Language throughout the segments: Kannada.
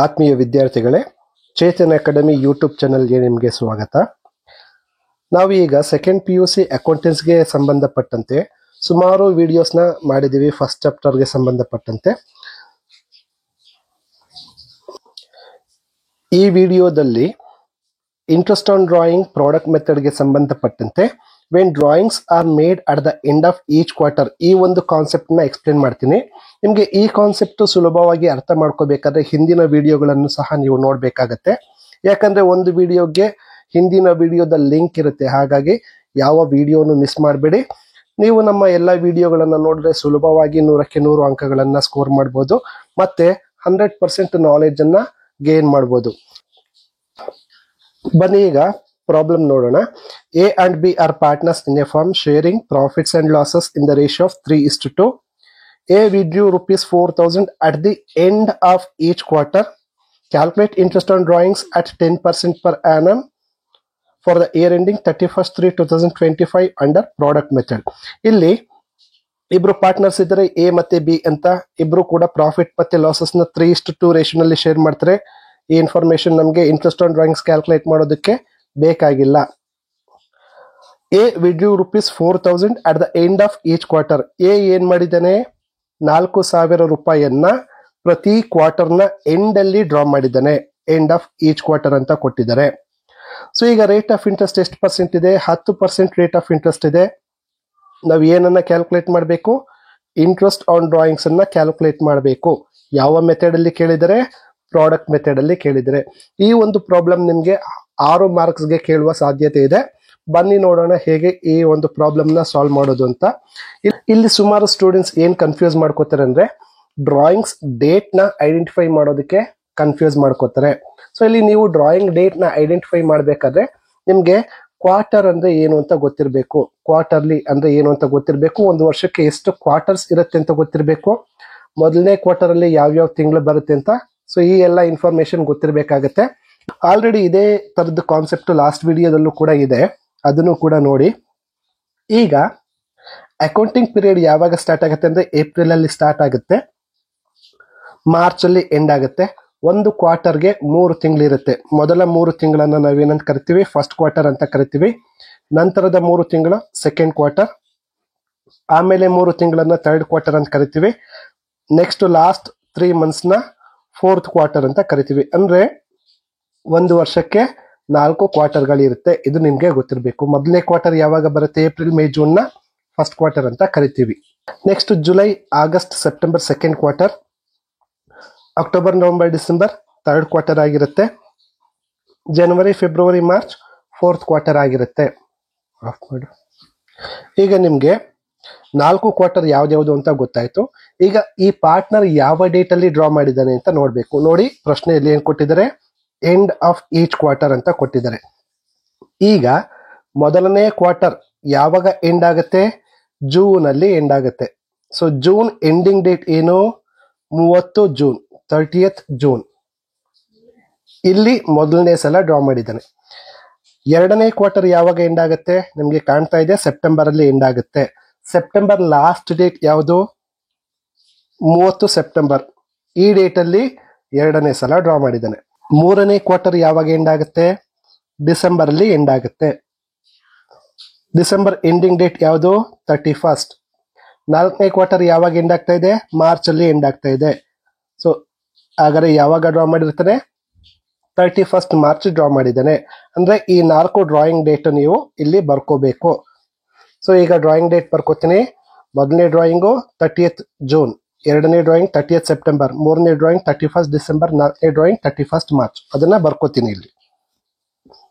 ಆತ್ಮೀಯ ವಿದ್ಯಾರ್ಥಿಗಳೇ, ಚೇತನ್ ಅಕಾಡೆಮಿ ಯೂಟ್ಯೂಬ್ ಚಾನಲ್ಗೆ ನಿಮಗೆ ಸ್ವಾಗತ. ನಾವು ಈಗ ಸೆಕೆಂಡ್ PUC ಅಕೌಂಟೆನ್ಸ್ಗೆ ಸಂಬಂಧಪಟ್ಟಂತೆ ಸುಮಾರು ವಿಡಿಯೋಸ್ನ ಮಾಡಿದ್ದೀವಿ. ಫಸ್ಟ್ ಚಾಪ್ಟರ್ಗೆ ಸಂಬಂಧಪಟ್ಟಂತೆ ಈ ವಿಡಿಯೋದಲ್ಲಿ ಇಂಟ್ರೆಸ್ಟ್ ಆನ್ ಡ್ರಾಯಿಂಗ್ ಪ್ರಾಡಕ್ಟ್ ಮೆಥಡ್ಗೆ ಸಂಬಂಧಪಟ್ಟಂತೆ when drawings are made at the end of each quarter ಈ ಒಂದು ಕಾನ್ಸೆಪ್ಟ್ ನ ಎಕ್ಸ್ಪ್ಲೇನ್ ಮಾಡ್ತೀನಿ. ನಿಮಗೆ ಈ ಕಾನ್ಸೆಪ್ಟ್ ಸುಲಭವಾಗಿ ಅರ್ಥ ಮಾಡ್ಕೋಬೇಕಾದ್ರೆ ಹಿಂದಿನ ವಿಡಿಯೋಗಳನ್ನು ಸಹ ನೀವು ನೋಡ್ಬೇಕಾಗತ್ತೆ. ಯಾಕಂದ್ರೆ ಒಂದು ವಿಡಿಯೋಗೆ ಹಿಂದಿನ ವಿಡಿಯೋದ ಲಿಂಕ್ ಇರುತ್ತೆ, ಹಾಗಾಗಿ ಯಾವ ವಿಡಿಯೋನು ಮಿಸ್ ಮಾಡಬೇಡಿ. ನೀವು ನಮ್ಮ ಎಲ್ಲ ವಿಡಿಯೋಗಳನ್ನ ನೋಡಿದ್ರೆ ಸುಲಭವಾಗಿ 100ಕ್ಕೆ 100 ಅಂಕಗಳನ್ನ ಸ್ಕೋರ್ ಮಾಡ್ಬೋದು, ಮತ್ತೆ 100% ನಾಲೆಜ್ ಅನ್ನ ಗೇನ್ ಮಾಡ್ಬೋದು. ಬನ್ನಿ ಈಗ ಪ್ರಾಬ್ಲಮ್ ನೋಡೋಣ. A and B are partners in a firm sharing profits and losses in the ratio of 3:2. A withdrew rupees 4,000 at the end of each quarter. Calculate interest on drawings at 10% per annum for the year ending 31st/3/2025 under product method. ಇಲ್ಲಿ ಇಬ್ರು ಪಾರ್ಟ್ನರ್ಸ್ ಇದ್ದಾರೆ, ಎ ಮತ್ತೆ ಬಿ ಅಂತ. ಇಬ್ರು ಕೂಡ ಪ್ರಾಫಿಟ್ ಮತ್ತೆ ಲಾಸಸ್ ನ 3:2 ರೇಷಿಯೋನಲ್ಲಿ ಶೇರ್ ಮಾಡ್ತಾರೆ. ಈ ಇನ್ಫಾರ್ಮೇಶನ್ ನಮಗೆ ಇಂಟ್ರೆಸ್ಟ್ ಆನ್ ಡ್ರಾಯಿಂಗ್ಸ್ ಕ್ಯಾಲ್ಕುಲೇಟ್ ಮಾಡೋದಕ್ಕೆ ಬೇಕಾಗಿಲ್ಲ. A withdrew rupees 4,000 at the end of each quarter. A ಏನ್ ಮಾಡಿದ್ದಾನೆ, 4,000 ರೂಪಾಯಿಯನ್ನ ಪ್ರತಿ ಕ್ವಾರ್ಟರ್ ನ ಎಂಡ್ ಅಲ್ಲಿ ಡ್ರಾ ಮಾಡಿದ್ದಾನೆ. ಎಂಡ್ ಆಫ್ ಈಚ್ ಕ್ವಾರ್ಟರ್ ಅಂತ ಕೊಟ್ಟಿದ್ದಾರೆ. ಸೊ ಈಗ ರೇಟ್ ಆಫ್ ಇಂಟ್ರೆಸ್ಟ್ ಎಷ್ಟು ಪರ್ಸೆಂಟ್ ಇದೆ? 10% ರೇಟ್ ಆಫ್ ಇಂಟ್ರೆಸ್ಟ್ ಇದೆ. ನಾವು ಏನನ್ನ ಕ್ಯಾಲ್ಕುಲೇಟ್ ಮಾಡಬೇಕು? ಇಂಟ್ರೆಸ್ಟ್ ಆನ್ ಡ್ರಾಯಿಂಗ್ಸ್ ಅನ್ನ ಕ್ಯಾಲ್ಕುಲೇಟ್ ಮಾಡಬೇಕು. ಯಾವ ಮೆಥಡ್ ಅಲ್ಲಿ ಕೇಳಿದರೆ? ಪ್ರಾಡಕ್ಟ್ ಮೆಥಡ್ ಅಲ್ಲಿ ಕೇಳಿದರೆ. ಈ ಒಂದು ಪ್ರಾಬ್ಲಮ್ ನಿಮ್ಗೆ 6 ಮಾರ್ಕ್ಸ್ಗೆ ಕೇಳುವ ಸಾಧ್ಯತೆ ಇದೆ. ಬನ್ನಿ ನೋಡೋಣ ಹೇಗೆ ಈ ಒಂದು ಪ್ರಾಬ್ಲಮ್ ನ ಸಾಲ್ವ್ ಮಾಡೋದು ಅಂತ. ಇಲ್ಲಿ ಸುಮಾರು ಸ್ಟೂಡೆಂಟ್ಸ್ ಏನ್ ಕನ್ಫ್ಯೂಸ್ ಮಾಡ್ಕೋತಾರೆ ಅಂದ್ರೆ, ಡ್ರಾಯಿಂಗ್ಸ್ ಡೇಟ್ ನ ಐಡೆಂಟಿಫೈ ಮಾಡೋದಕ್ಕೆ ಕನ್ಫ್ಯೂಸ್ ಮಾಡ್ಕೋತಾರೆ. ಸೊ ಇಲ್ಲಿ ನೀವು ಡ್ರಾಯಿಂಗ್ ಡೇಟ್ ನ ಐಡೆಂಟಿಫೈ ಮಾಡ್ಬೇಕಾದ್ರೆ ನಿಮ್ಗೆ ಕ್ವಾರ್ಟರ್ ಅಂದ್ರೆ ಏನು ಅಂತ ಗೊತ್ತಿರಬೇಕು, ಕ್ವಾರ್ಟರ್ಲಿ ಅಂದ್ರೆ ಏನು ಅಂತ ಗೊತ್ತಿರಬೇಕು, ಒಂದು ವರ್ಷಕ್ಕೆ ಎಷ್ಟು ಕ್ವಾರ್ಟರ್ಸ್ ಇರುತ್ತೆ ಅಂತ ಗೊತ್ತಿರಬೇಕು, ಮೊದಲನೇ ಕ್ವಾರ್ಟರ್ ಅಲ್ಲಿ ಯಾವ್ಯಾವ ತಿಂಗಳು ಬರುತ್ತೆ ಅಂತ. ಸೊ ಈ ಎಲ್ಲ ಇನ್ಫಾರ್ಮೇಶನ್ ಗೊತ್ತಿರಬೇಕಾಗತ್ತೆ. ಆಲ್ರೆಡಿ ಇದೇ ತರದ ಕಾನ್ಸೆಪ್ಟ್ ಲಾಸ್ಟ್ ವಿಡಿಯೋದಲ್ಲೂ ಕೂಡ ಇದೆ, ಅದನ್ನು ಕೂಡ ನೋಡಿ. ಈಗ ಅಕೌಂಟಿಂಗ್ ಪೀರಿಯಡ್ ಯಾವಾಗ ಸ್ಟಾರ್ಟ್ ಆಗುತ್ತೆ ಅಂದ್ರೆ ಏಪ್ರಿಲ್ ಅಲ್ಲಿ ಸ್ಟಾರ್ಟ್ ಆಗುತ್ತೆ, ಮಾರ್ಚ್ ಅಲ್ಲಿ ಎಂಡ್ ಆಗುತ್ತೆ. ಒಂದು ಕ್ವಾರ್ಟರ್ಗೆ 3 ತಿಂಗಳಿರುತ್ತೆ. ಮೊದಲ 3 ತಿಂಗಳನ್ನ ನಾವೇನಂತ ಕರಿತೀವಿ? ಫಸ್ಟ್ ಕ್ವಾರ್ಟರ್ ಅಂತ ಕರಿತೀವಿ. ನಂತರದ 3 ತಿಂಗಳು ಸೆಕೆಂಡ್ ಕ್ವಾರ್ಟರ್, ಆಮೇಲೆ 3 ತಿಂಗಳನ್ನ ಥರ್ಡ್ ಕ್ವಾರ್ಟರ್ ಅಂತ ಕರಿತೀವಿ. ನೆಕ್ಸ್ಟ್ ಲಾಸ್ಟ್ 3 ಮಂತ್ಸ್ ನ ಫೋರ್ತ್ ಕ್ವಾರ್ಟರ್ ಅಂತ ಕರಿತೀವಿ. ಅಂದ್ರೆ ಒಂದು ವರ್ಷಕ್ಕೆ 4 ಕ್ವಾರ್ಟರ್ಗಳಿರುತ್ತೆ. ಇದು ನಿಮ್ಗೆ ಗೊತ್ತಿರಬೇಕು. ಮೊದಲನೇ ಕ್ವಾರ್ಟರ್ ಯಾವಾಗ ಬರುತ್ತೆ? ಏಪ್ರಿಲ್, ಮೇ, ಜೂನ್ ನ ಫಸ್ಟ್ ಕ್ವಾರ್ಟರ್ ಅಂತ ಕರಿತೀವಿ. Next July, August, September second quarter, October, November, December third quarter ಆಗಿರುತ್ತೆ. ಜನವರಿ, ಫೆಬ್ರವರಿ, ಮಾರ್ಚ್ ಫೋರ್ತ್ ಕ್ವಾರ್ಟರ್ ಆಗಿರುತ್ತೆ. ಈಗ ನಿಮ್ಗೆ 4 ಕ್ವಾರ್ಟರ್ ಯಾವ್ದ್ಯಾವ್ದು ಅಂತ ಗೊತ್ತಾಯ್ತು. ಈಗ ಈ ಪಾರ್ಟ್ನರ್ ಯಾವ ಡೇಟ್ ಅಲ್ಲಿ ಡ್ರಾ ಮಾಡಿದ್ದಾನೆ ಅಂತ ನೋಡ್ಬೇಕು. ನೋಡಿ, ಪ್ರಶ್ನೆಯಲ್ಲಿ ಏನ್ ಕೊಟ್ಟಿದ್ದಾರೆ? ಎಂಡ್ ಆಫ್ ಈಚ್ ಕ್ವಾರ್ಟರ್ ಅಂತ ಕೊಟ್ಟಿದ್ದಾರೆ. ಈಗ ಮೊದಲನೇ ಕ್ವಾರ್ಟರ್ ಯಾವಾಗ ಎಂಡ್ ಆಗುತ್ತೆ? ಜೂನ್ ಅಲ್ಲಿ ಎಂಡ್ ಆಗುತ್ತೆ. ಸೊ ಜೂನ್ ಎಂಡಿಂಗ್ ಡೇಟ್ ಏನು? 30 ಜೂನ್, 30th ಜೂನ್. ಇಲ್ಲಿ ಮೊದಲನೇ ಸಲ ಡ್ರಾ ಮಾಡಿದ್ದಾನೆ. ಎರಡನೇ ಕ್ವಾರ್ಟರ್ ಯಾವಾಗ ಎಂಡ್ ಆಗುತ್ತೆ? ನಿಮ್ಗೆ ಕಾಣ್ತಾ ಇದೆ, ಸೆಪ್ಟೆಂಬರ್ ಅಲ್ಲಿ ಎಂಡ್ ಆಗುತ್ತೆ. ಸೆಪ್ಟೆಂಬರ್ ಲಾಸ್ಟ್ ಡೇಟ್ ಯಾವುದು? 30 ಸೆಪ್ಟೆಂಬರ್. ಈ ಡೇಟ್ ಅಲ್ಲಿ ಎರಡನೇ ಸಲ ಡ್ರಾ ಮಾಡಿದ್ದಾನೆ. ಮೂರನೇ ಕ್ವಾರ್ಟರ್ ಯಾವಾಗ ಎಂಡ್ ಆಗುತ್ತೆ? ಡಿಸೆಂಬರ್ ಅಲ್ಲಿ ಎಂಡ್ ಆಗುತ್ತೆ. ಡಿಸೆಂಬರ್ ಎಂಡಿಂಗ್ ಡೇಟ್ ಯಾವುದು? 31st. ನಾಲ್ಕನೇ ಕ್ವಾರ್ಟರ್ ಯಾವಾಗ ಎಂಡ್ ಆಗ್ತಾ ಇದೆ? ಮಾರ್ಚ್ ಅಲ್ಲಿ ಎಂಡ್ ಆಗ್ತಾ ಇದೆ. ಸೊ ಹಾಗಾದ್ರೆ ಯಾವಾಗ ಡ್ರಾ ಮಾಡಿರ್ತಾನೆ? 31st ಮಾರ್ಚ್ ಡ್ರಾ ಮಾಡಿದ್ದಾನೆ. ಅಂದ್ರೆ ಈ 4 ಡ್ರಾಯಿಂಗ್ ಡೇಟ್ ನೀವು ಇಲ್ಲಿ ಬರ್ಕೋಬೇಕು. ಸೊ ಈಗ ಡ್ರಾಯಿಂಗ್ ಡೇಟ್ ಬರ್ಕೋತೀನಿ. ಮೊದಲನೇ ಡ್ರಾಯಿಂಗು 30th ಜೂನ್, ಎರಡನೇ ಡ್ರಾಯಿಂಗ್ 30th ಸೆಪ್ಟೆಂಬರ್, ಮೂರನೇ ಡ್ರಾಯಿಂಗ್ 31st ಡಿಸೆಂಬರ್, ನಾಲ್ಕನೇ ಡ್ರಾಯಿಂಗ್ 31st ಮಾರ್ಚ್. ಅದನ್ನ ಬರ್ಕೋತೀನಿ ಇಲ್ಲಿ.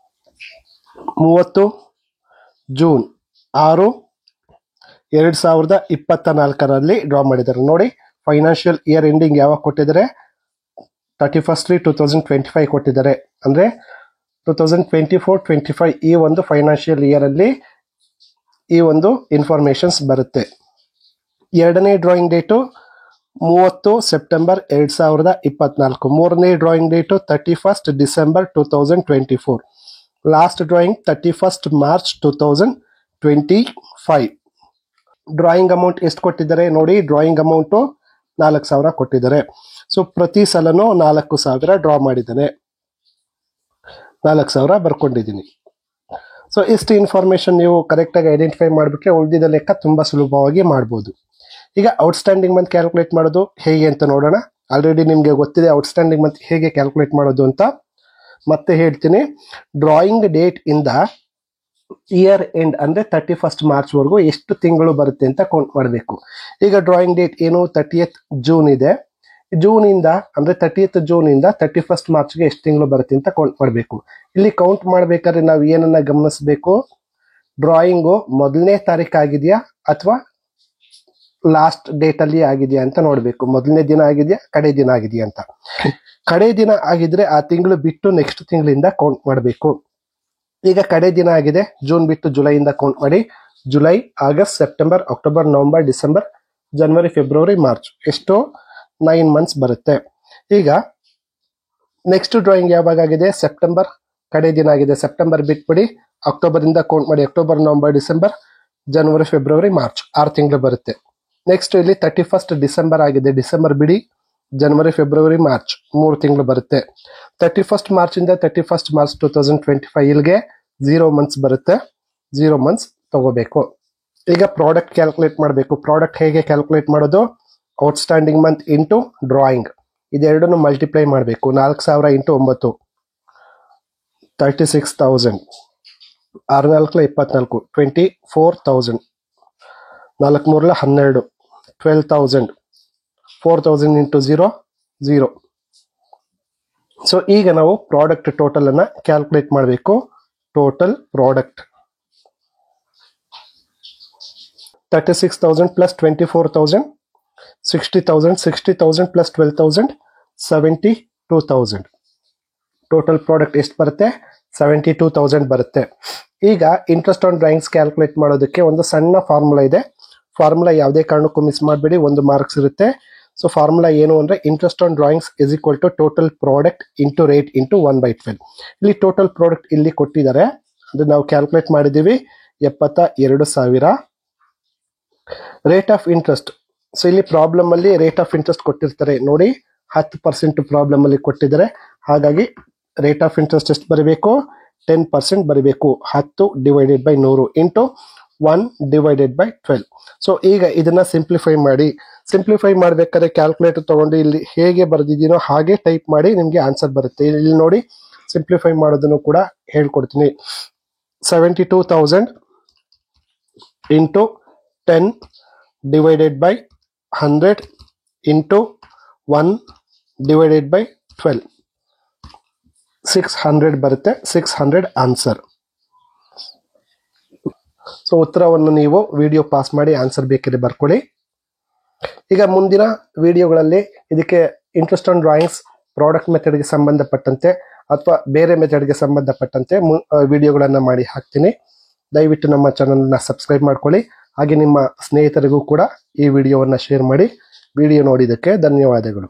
30 ಜೂನ್ 6 2024 ಡ್ರಾ ಮಾಡಿದ್ದಾರೆ. ನೋಡಿ, ಫೈನಾನ್ಷಿಯಲ್ ಇಯರ್ ಎಂಡಿಂಗ್ ಯಾವಾಗ ಕೊಟ್ಟಿದ್ದಾರೆ? 31st/2025 ಕೊಟ್ಟಿದ್ದಾರೆ. ಅಂದ್ರೆ 2024-25 ಈ ಒಂದು ಫೈನಾನ್ಷಿಯಲ್ ಇಯರ್ ಅಲ್ಲಿ ಈ ಒಂದು ಇನ್ಫಾರ್ಮೇಶನ್ಸ್ ಬರುತ್ತೆ. ಎರಡನೇ ಡ್ರಾಯಿಂಗ್ ಡೇಟು 30 ಸೆಪ್ಟೆಂಬರ್ 2024. ಮೂರನೇ drawing date 31st December 2024. Last drawing 31st March 2025. Drawing amount ಎಷ್ಟು ಕೊಟ್ಟಿದ್ದಾರೆ ನೋಡಿ. ಡ್ರಾಯಿಂಗ್ ಅಮೌಂಟು 4,000 ಕೊಟ್ಟಿದ್ದಾರೆ. ಸೊ ಪ್ರತಿ ಸಲನೂ 4,000 ಡ್ರಾ ಮಾಡಿದ್ದಾನೆ. 4,000 ಬರ್ಕೊಂಡಿದ್ದೀನಿ. ಸೊ ಇಷ್ಟು ಇನ್ಫಾರ್ಮೇಶನ್ ನೀವು ಕರೆಕ್ಟಾಗಿ ಐಡೆಂಟಿಫೈ ಮಾಡಿಬಿಟ್ರೆ ಉಳಿದಿದ್ದ ಲೆಕ್ಕ ತುಂಬ ಸುಲಭವಾಗಿ ಮಾಡ್ಬೋದು. ಈಗ ಔಟ್ಸ್ಟ್ಯಾಂಡಿಂಗ್ ಮಂತ್ ಕ್ಯಾಲ್ಕುಲೇಟ್ ಮಾಡೋದು ಹೇಗೆ ಅಂತ ನೋಡೋಣ. ಆಲ್ರೆಡಿ ನಿಮಗೆ ಗೊತ್ತಿದೆ ಔಟ್ಸ್ಟ್ಯಾಂಡಿಂಗ್ ಮಂತ್ ಹೇಗೆ ಕ್ಯಾಲ್ಕುಲೇಟ್ ಮಾಡೋದು ಅಂತ. ಮತ್ತೆ ಹೇಳ್ತೀನಿ, ಡ್ರಾಯಿಂಗ್ ಡೇಟ್ ಇಂದ ಇಯರ್ ಎಂಡ್ ಅಂದ್ರೆ 31st ಮಾರ್ಚ್ ವರೆಗೂ ಎಷ್ಟು ತಿಂಗಳು ಬರುತ್ತೆ ಅಂತ ಕೌಂಟ್ ಮಾಡಬೇಕು. ಈಗ ಡ್ರಾಯಿಂಗ್ ಡೇಟ್ ಏನು 30th ಜೂನ್ ಇದೆ. ಜೂನ್ ಇಂದ ಅಂದ್ರೆ 30th ಜೂನ್ ಇಂದ 31st ಮಾರ್ಚ್ಗೆ ಎಷ್ಟು ತಿಂಗಳು ಬರುತ್ತೆ ಅಂತ ಕೌಂಟ್ ಮಾಡಬೇಕು. ಇಲ್ಲಿ ಕೌಂಟ್ ಮಾಡ್ಬೇಕಾದ್ರೆ ನಾವು ಏನನ್ನ ಗಮನಿಸಬೇಕು, ಡ್ರಾಯಿಂಗು ಮೊದಲನೇ ತಾರೀಕು ಆಗಿದೆಯಾ ಅಥವಾ ಲಾಸ್ಟ್ ಡೇಟ್ ಅಲ್ಲಿ ಆಗಿದೆಯಾ ಅಂತ ನೋಡ್ಬೇಕು. ಮೊದಲನೇ ದಿನ ಆಗಿದೆಯಾ, ಕಡೆ ದಿನ ಆಗಿದೆಯಾ ಅಂತ. ಕಡೆ ದಿನ ಆಗಿದ್ರೆ ಆ ತಿಂಗಳು ಬಿಟ್ಟು ನೆಕ್ಸ್ಟ್ ತಿಂಗಳಿಂದ ಕೌಂಟ್ ಮಾಡಬೇಕು. ಈಗ ಕಡೆ ದಿನ ಆಗಿದೆ, ಜೂನ್ ಬಿಟ್ಟು ಜುಲೈಯಿಂದ ಕೌಂಟ್ ಮಾಡಿ. July, August, September, October, November, December, ಜನವರಿ, ಫೆಬ್ರವರಿ, ಮಾರ್ಚ್, ಎಷ್ಟು 9 ಮಂತ್ಸ್ ಬರುತ್ತೆ. ಈಗ ನೆಕ್ಸ್ಟ್ ಡ್ರಾಯಿಂಗ್ ಯಾವಾಗ ಆಗಿದೆ, ಸೆಪ್ಟೆಂಬರ್ ಕಡೆ ದಿನ ಆಗಿದೆ. ಸೆಪ್ಟೆಂಬರ್ ಬಿಟ್ಬಿಡಿ, ಅಕ್ಟೋಬರ್ ಇಂದ ಕೌಂಟ್ ಮಾಡಿ. ಅಕ್ಟೋಬರ್, ನವೆಂಬರ್, ಡಿಸೆಂಬರ್, ಜನವರಿ, ಫೆಬ್ರವರಿ, ಮಾರ್ಚ್, 6 ತಿಂಗಳು ಬರುತ್ತೆ. ನೆಕ್ಸ್ಟ್ ಇಲ್ಲಿ 31st ಡಿಸೆಂಬರ್ ಆಗಿದೆ. ಡಿಸೆಂಬರ್ ಬಿಡಿ, ಜನವರಿ, ಫೆಬ್ರವರಿ, ಮಾರ್ಚ್, 3 ತಿಂಗಳು ಬರುತ್ತೆ. 31st ಮಾರ್ಚ್ ಇಂದ 31st ಮಾರ್ಚ್ 2025 ಇಲ್ಲಿಗೆ 0 ಮಂತ್ಸ್ ಬರುತ್ತೆ. 0 ಮಂತ್ಸ್ ತಗೋಬೇಕು. ಈಗ ಪ್ರಾಡಕ್ಟ್ ಕ್ಯಾಲ್ಕುಲೇಟ್ ಮಾಡಬೇಕು. ಪ್ರಾಡಕ್ಟ್ ಹೇಗೆ ಕ್ಯಾಲ್ಕುಲೇಟ್ ಮಾಡೋದು, ಔಟ್ಸ್ಟ್ಯಾಂಡಿಂಗ್ ಮಂತ್ ಇಂಟು ಡ್ರಾಯಿಂಗ್, ಇದೆರಡನ್ನು ಮಲ್ಟಿಪ್ಲೈ ಮಾಡಬೇಕು. 4,000 ಇಂಟು 9, 36,000. 6 4 24, 24,000. 4 3 12, 12,000. 4,000 ಇಂಟು 0, 0. ಸೊ ಈಗ ನಾವು ಪ್ರಾಡಕ್ಟ್ ಟೋಟಲ್ ಅನ್ನ ಕ್ಯಾಲ್ಕುಲೇಟ್ ಮಾಡಬೇಕು. Total product 36,000 plus 24,000, 60,000. 60,000 plus 12,000, 72,000. Total product ಎಷ್ಟು ಬರುತ್ತೆ, 72,000 ಬರುತ್ತೆ. ಈಗ ಇಂಟ್ರೆಸ್ಟ್ ಆನ್ ಡ್ರಾಯಿಂಗ್ಸ್ ಕ್ಯಾಲ್ಕುಲೇಟ್ ಮಾಡೋದಕ್ಕೆ ಒಂದು ಸಣ್ಣ ಫಾರ್ಮುಲಾ ಇದೆ. ಫಾರ್ಮುಲಾ ಯಾವುದೇ ಕಾರಣಕ್ಕೂ ಮಿಸ್ ಮಾಡಬೇಡಿ, 1 ಮಾರ್ಕ್ಸ್ ಇರುತ್ತೆ. ಸೊ ಫಾರ್ಮುಲಾ ಏನು ಅಂದ್ರೆ, interest on drawings is equal to total product into rate into 1/12. ಇಲ್ಲಿ ಟೋಟಲ್ ಪ್ರಾಡಕ್ಟ್ ಇಲ್ಲಿ ಕೊಟ್ಟಿದ್ದಾರೆ, ಅದು ನಾವು ಕ್ಯಾಲ್ಕುಲೇಟ್ ಮಾಡಿದ್ದೀವಿ 72,000. ರೇಟ್ ಆಫ್ ಇಂಟ್ರೆಸ್ಟ್, ಸೊ ಇಲ್ಲಿ ಪ್ರಾಬ್ಲಮ್ ಅಲ್ಲಿ ರೇಟ್ ಆಫ್ ಇಂಟ್ರೆಸ್ಟ್ ಕೊಟ್ಟಿರ್ತಾರೆ ನೋಡಿ, 10% ಪ್ರಾಬ್ಲಮ್ ಅಲ್ಲಿ ಕೊಟ್ಟಿದ್ದಾರೆ. ಹಾಗಾಗಿ ರೇಟ್ ಆಫ್ ಇಂಟ್ರೆಸ್ಟ್ ಎಷ್ಟು ಬರಬೇಕು, 10% ಬರಬೇಕು. 10 divided by 100 into 1 divided by 12. So ಈಗ ಇದನ್ನ ಸಿಂಪ್ಲಿಫೈ ಮಾಡಿ. ಸಿಂಪ್ಲಿಫೈ ಮಾಡ್ಬೇಕಾದ್ರೆ ಕ್ಯಾಲ್ಕುಲೇಟರ್ ತಗೊಂಡು ಇಲ್ಲಿ ಹೇಗೆ ಬರೆದಿದ್ದೀನೋ ಹಾಗೆ ಟೈಪ್ ಮಾಡಿ, ನಿಮ್ಗೆ ಆನ್ಸರ್ ಬರುತ್ತೆ. ಇಲ್ಲಿ ನೋಡಿ, ಸಿಂಪ್ಲಿಫೈ ಮಾಡೋದನ್ನು ಕೂಡ ಹೇಳ್ಕೊಡ್ತೀನಿ. 72,000 into 10 divided by 100 into 1 divided by 12, 600 ಬರುತ್ತೆ. 600 ಆನ್ಸರ್. ಸೊ ಉತ್ತರವನ್ನು ನೀವು ವಿಡಿಯೋ ಪಾಸ್ ಮಾಡಿ ಆನ್ಸರ್ ಬೇಕಿದ್ರೆ ಬರ್ಕೊಳ್ಳಿ. ಈಗ ಮುಂದಿನ ವಿಡಿಯೋಗಳಲ್ಲಿ ಇದಕ್ಕೆ ಇಂಟ್ರೆಸ್ಟ್ ಆನ್ ಡ್ರಾಯಿಂಗ್ಸ್ ಪ್ರಾಡಕ್ಟ್ ಮೆಥಡ್ಗೆ ಸಂಬಂಧಪಟ್ಟಂತೆ ಅಥವಾ ಬೇರೆ ಮೆಥಡ್ಗೆ ಸಂಬಂಧಪಟ್ಟಂತೆ ವಿಡಿಯೋಗಳನ್ನು ಮಾಡಿ ಹಾಕ್ತೀನಿ. ದಯವಿಟ್ಟು ನಮ್ಮ ಚಾನಲ್ನ ಸಬ್ಸ್ಕ್ರೈಬ್ ಮಾಡ್ಕೊಳ್ಳಿ. ಹಾಗೆ ನಿಮ್ಮ ಸ್ನೇಹಿತರಿಗೂ ಕೂಡ ಈ ವಿಡಿಯೋವನ್ನು ಶೇರ್ ಮಾಡಿ. ವಿಡಿಯೋ ನೋಡಿದ್ದಕ್ಕೆ ಧನ್ಯವಾದಗಳು.